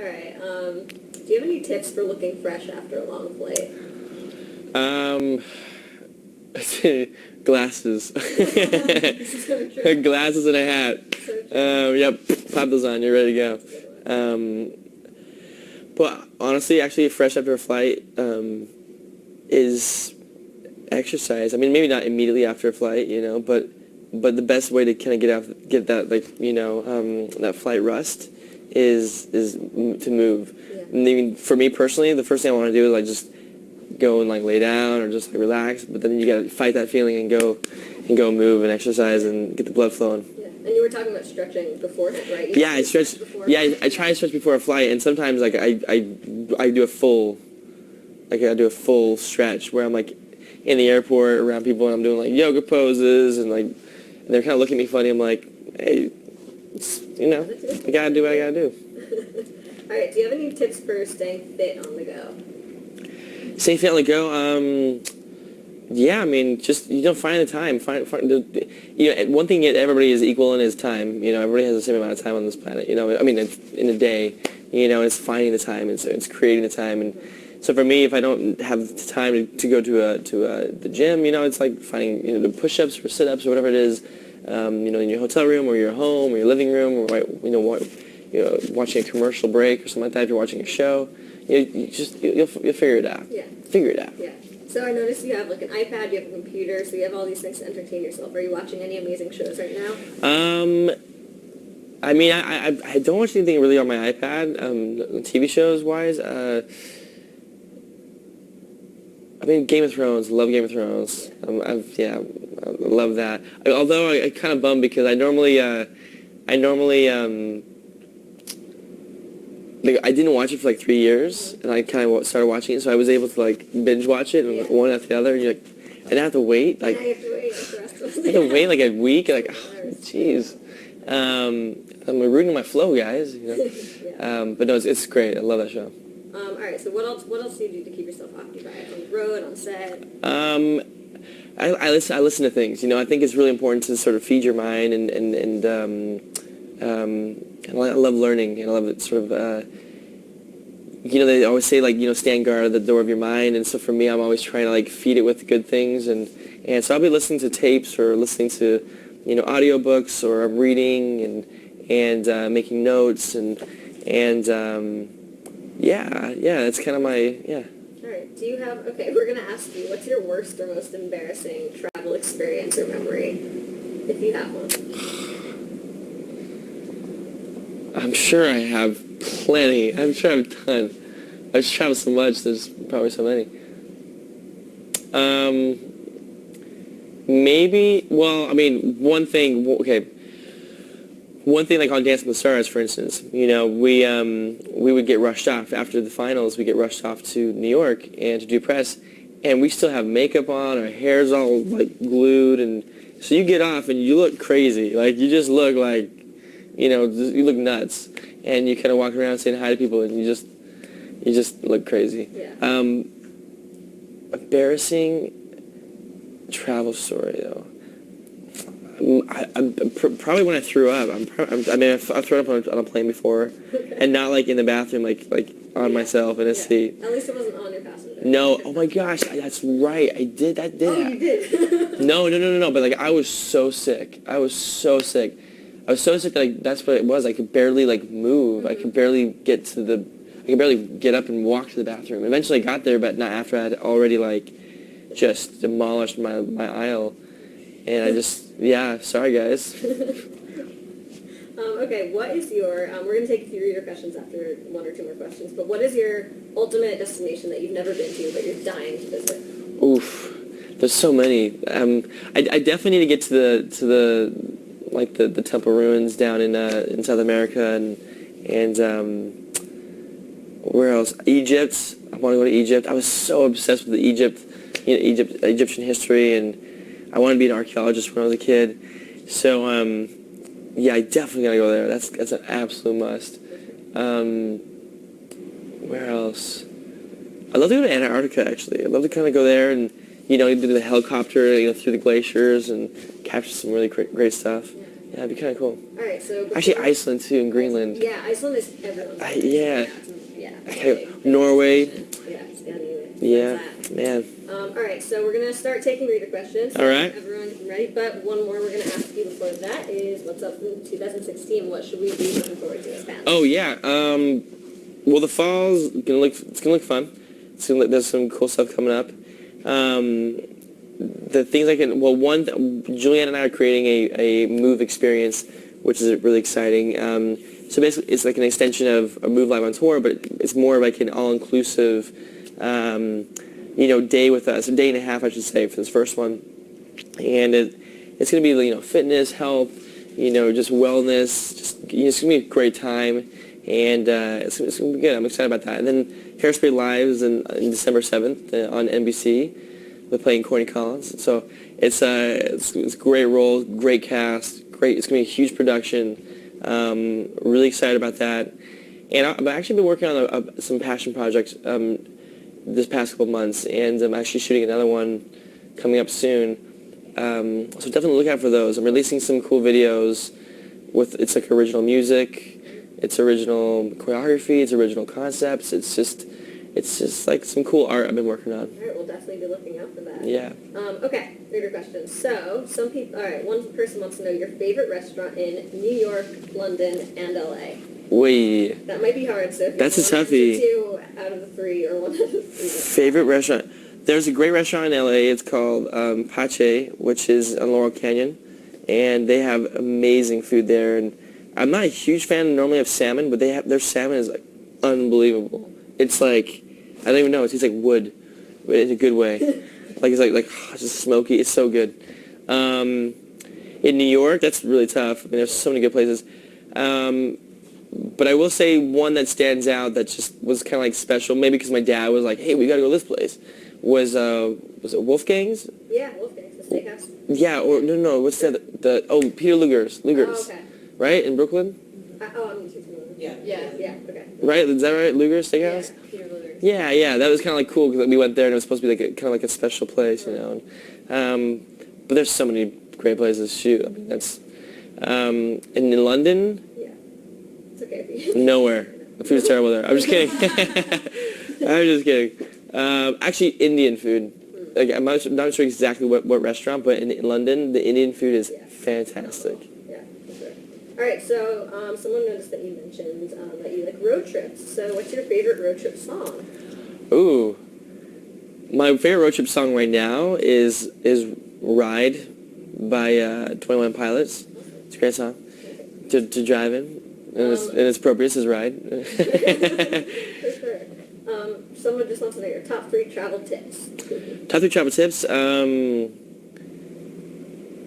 All right. Do you have any tips for looking fresh after a long flight? Glasses. So true. Glasses and a hat. So true. Yep, pop those on, you're ready to go. But honestly, actually, fresh after a flight is exercise. I mean, maybe not immediately after a flight, but the best way to kind of get that that flight rust is to move. Yeah. I mean, for me personally, the first thing I want to do is just go and lay down or just relax. But then you gotta fight that feeling and go move and exercise and get the blood flowing. Yeah. And you were talking about stretching beforehand, right? Yeah, I stretch. Yeah, I try to stretch before a flight, and sometimes I do a full stretch where I'm in the airport around people and I'm doing yoga poses and they're kind of looking at me funny. I'm like, hey, I gotta do what I gotta do. All right. Do you have any tips for staying fit on the go? Stay fit on the go. Yeah, I mean, just find the time. One thing that everybody is equal in is time. Everybody has the same amount of time on this planet. I mean, in a day. It's finding the time. It's creating the time. And so for me, if I don't have the time to go to the gym, it's like finding the push-ups or sit-ups or whatever it is. In your hotel room or your home or your living room or watching a commercial break or something like that. If you're watching a show, you'll figure it out. Yeah. Figure it out. Yeah. So I noticed you have an iPad, you have a computer, so you have all these things to entertain yourself. Are you watching any amazing shows right now? I mean, I don't watch anything really on my iPad, TV shows wise. I mean, Game of Thrones. Love Game of Thrones. I love that. Although I kind of bummed because I normally I didn't watch it for 3 years, and I kind of started watching it, so I was able to binge watch it, and one after the other, and you're I didn't have to wait. I have to wait the rest of the I had to wait a week, jeez. I'm rooting my flow, guys. Yeah. But no, it's great. I love that show. All right. So what else do you do to keep yourself occupied on the road, on set? I listen to things. I think it's really important to sort of feed your mind and I love learning, and I love it sort of, they always say, stand guard at the door of your mind, and so for me, I'm always trying to, feed it with good things, and so I'll be listening to tapes or listening to, audiobooks, or I'm reading and making notes, and that's kind of my, yeah. All right. Do you have, okay, we're going to ask you, what's your worst or most embarrassing travel experience or memory, if you have one? I'm sure I have plenty. I'm sure I've done. I've just traveled so much, there's probably so many. Maybe, well, I mean, one thing on Dancing with the Stars, for instance, we would get rushed off after the finals. We get rushed off to New York and to do press, and we still have makeup on, our hair's all glued, and so you get off and you look crazy. You just look you look nuts, and you kind of walk around saying hi to people, and you just look crazy. Yeah. Embarrassing travel story though. Probably when I threw up. I've thrown up on a plane before, okay. And not in the bathroom, on myself in a seat. At least it wasn't on your passenger. No. Oh my gosh, that's right. I did. That did. Oh, you did. No. But I was so sick. I was so sick that that's what it was. I could barely move. Mm-hmm. I could barely get up and walk to the bathroom. Eventually I got there, but not after I had already just demolished my aisle. And I just, sorry guys. Okay, what is your, we're going to take a few reader questions after one or two more questions, but what is your ultimate destination that you've never been to but you're dying to visit? Oof, there's so many. I definitely need to get to the temple ruins down in South America and where else? Egypt. I want to go to Egypt. I was so obsessed with Egyptian history, and I wanted to be an archaeologist when I was a kid. So I definitely gotta go there. That's an absolute must. Where else? I'd love to go to Antarctica, actually. I'd love to kind of go there and do the helicopter through the glaciers and capture some really great stuff. Yeah, it'd be kind of cool. All right, so Actually, Iceland too, and Greenland. Yeah, Iceland is everyone's. Yeah. Yeah. Norway. Yeah, it's gotta be. Yeah, man. All right, so we're gonna start taking reader questions. All right. Everyone ready? But one more we're gonna ask you before that is, what's up in 2016? What should we be looking forward to as fans? Oh yeah. Well, the fall's gonna look fun. There's some cool stuff coming up. The things Julianne and I are creating a move experience, which is really exciting. So basically, it's like an extension of a Move Live on Tour, but it's more like an all-inclusive, day with us, a day and a half, I should say, for this first one. And it's going to be, fitness, health, just wellness, it's going to be a great time, and it's going to be good. I'm excited about that. And then Hairspray Live is in December 7th on NBC. We're playing Corny Collins. So it's a great role, great cast, great. It's going to be a huge production. Really excited about that. And I've actually been working on some passion projects this past couple months, and I'm actually shooting another one coming up soon. So definitely look out for those. I'm releasing some cool videos it's like original music, it's original choreography, it's original concepts. It's just like some cool art I've been working on. All right, we'll definitely be looking out for that. Yeah. Okay, reader questions. So, one person wants to know your favorite restaurant in New York, London, and LA. Wait. That might be hard, so if that's a toughie. 2 out of the 3 or 1 out of the 3. Favorite restaurant? There's a great restaurant in LA. It's called Pache, which is on Laurel Canyon, and they have amazing food there. And I'm not a huge fan normally of salmon, but their salmon is like unbelievable. It's like, I don't even know, it tastes like wood, but in a good way. It's it's just smoky. It's so good. In New York, that's really tough. I mean, there's so many good places. But I will say one that stands out that just was kind of like special, maybe because my dad was like, hey, we got to go to this place, was it Wolfgang's? Yeah, Wolfgang's, the steakhouse. Yeah, or no, what's Peter Luger's. Oh, okay. Right, in Brooklyn? I'm too familiar. Yeah, okay. Right, is that right, Luger's Steakhouse? Yeah, Peter Luger's. Yeah, that was kind of like cool because we went there and it was supposed to be kind of like a special place, And, but there's so many great places. Shoot, I mean that's. And in London. Yeah, it's okay for you. Nowhere. The food's terrible there. I'm just kidding. I'm just kidding. Actually, Indian food. Like I'm not sure exactly what restaurant, but in London, the Indian food is fantastic. Yeah, for sure. All right, so someone noticed that you mentioned that you like road trips. So what's your favorite road trip song? Ooh. My favorite road trip song right now is Ride by 21 Pilots. It's a great song to drive in, and it's appropriate. It's Ride. For sure. Someone just wants to know your top 3 travel tips. Top 3 travel tips?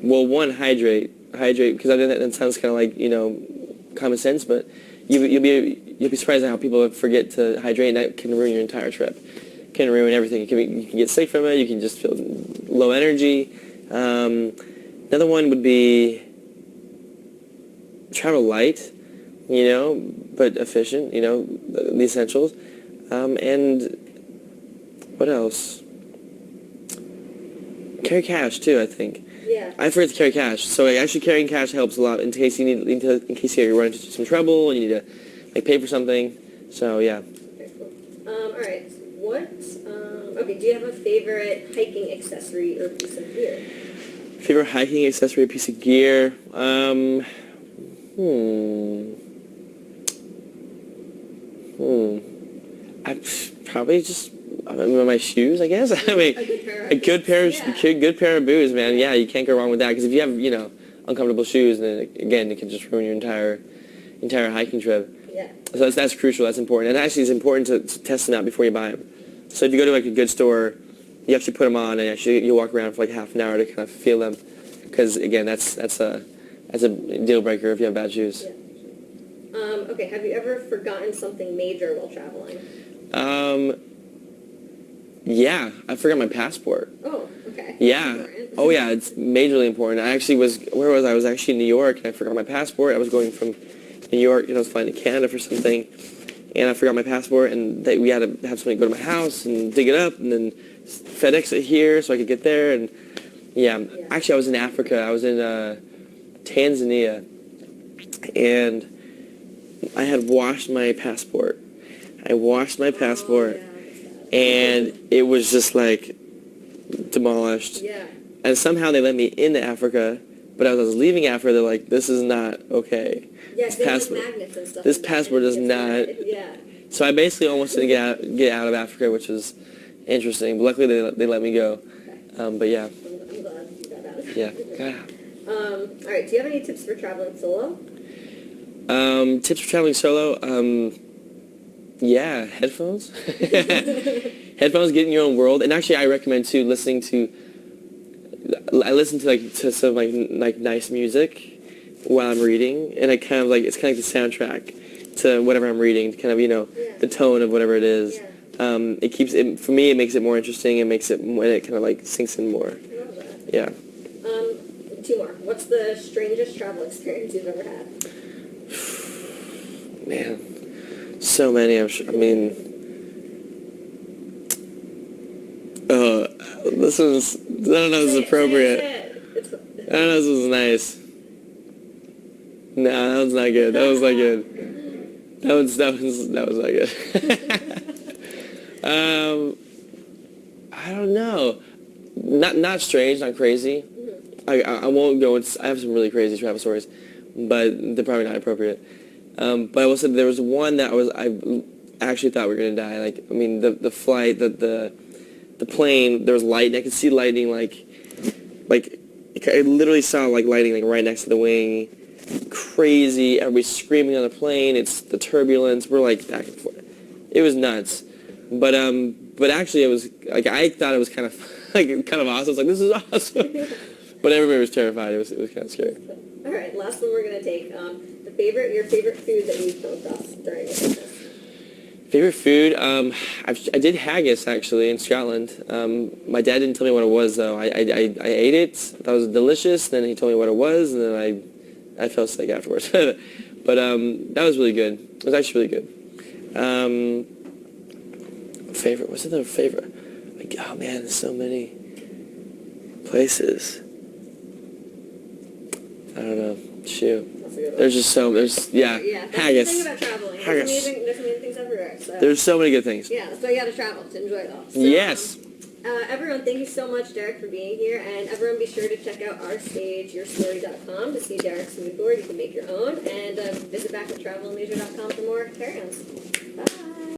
Well, one, hydrate, because I know that sounds kind of like, common sense, but you'll be surprised at how people forget to hydrate, and that can ruin your entire trip. Can ruin everything. You can get sick from it. You can just feel low energy. Another one would be travel light, but efficient. The essentials. And what else? Carry cash too, I think. Yeah. I forget to carry cash, so actually carrying cash helps a lot in case you run into some trouble and you need to pay for something. So yeah. Okay, cool. All right. Do you have a favorite hiking accessory or piece of gear? Favorite hiking accessory or piece of gear? I probably just my shoes, I guess. I mean, a good pair of boots, man. Yeah, you can't go wrong with that. Because if you have uncomfortable shoes, then again it can just ruin your entire hiking trip. Yeah. So that's crucial. That's important. And actually, it's important to test them out before you buy them. So if you go to a good store, you actually put them on, and actually you walk around for half an hour to kind of feel them. Because again, that's a deal breaker if you have bad shoes. Yeah. Okay. Have you ever forgotten something major while traveling? Yeah, I forgot my passport. Oh, okay. Yeah. Oh, yeah, it's majorly important. I actually where was I? I was actually in New York, and I forgot my passport. I was going from New York, I was flying to Canada for something, and I forgot my passport, and we had to have somebody go to my house and dig it up, and then FedEx it here so I could get there, and yeah. Actually, I was in Africa. I was in Tanzania, and I had washed my passport. I washed my passport, and it was just like demolished. Yeah. And somehow they let me into Africa, but as I was leaving Africa, they're like, "This is not okay. Yeah, This they have passport, magnets and stuff. this like that, passport and does it gets not." red. Yeah. So I basically almost didn't get out of Africa, which was interesting. But luckily, they let me go. Okay. But yeah, I'm glad you got out. yeah. All right. Do you have any tips for traveling solo? Tips for traveling solo. Yeah, headphones. Headphones, get in your own world. And actually, I recommend too listening to. I listen to some like nice music while I'm reading, and it's kind of like the soundtrack to whatever I'm reading. Kind of the tone of whatever it is. Yeah. It keeps it for me. It makes it more interesting. It makes it when it kind of like sinks in more. I love that. Yeah. 2 more. What's the strangest travel experience you've ever had? Man, so many. I mean, this was. I don't know if this is appropriate. I don't know if this was nice. No, that was not good. That was not good. That was not good. I don't know. Not strange, not crazy. I won't go. I have some really crazy travel stories, but they're probably not appropriate. But I will say there was one that I actually thought we were gonna die. Like, I mean, the flight, the plane, there was lightning. I could see lightning, like I literally saw like lightning like right next to the wing. Crazy. Everybody's screaming on the plane. It's the turbulence. We're like back and forth. It was nuts. But actually it was like I thought it was kind of awesome. I was like, this is awesome. But everybody was terrified. It was kind of scary. All right, last one we're gonna take. Your favorite food that you've come across during your business. Favorite food? I did haggis actually in Scotland. My dad didn't tell me what it was though. I ate it. Thought it was delicious. Then he told me what it was, and then I felt sick afterwards. But that was really good. It was actually really good. Favorite? What's another favorite? Like, oh man, there's so many places. I don't know. Shoot. There's just so haggis. That's the thing about traveling. There's amazing things everywhere. So. There's so many good things. Yeah, that's why you gotta travel to enjoy it all. So, yes. Everyone, thank you so much, Derek, for being here. And everyone, be sure to check out ourstageyourstory.com to see Derek's mood board. You can make your own. And visit back at travelandleisure.com for more carry-ons. Bye.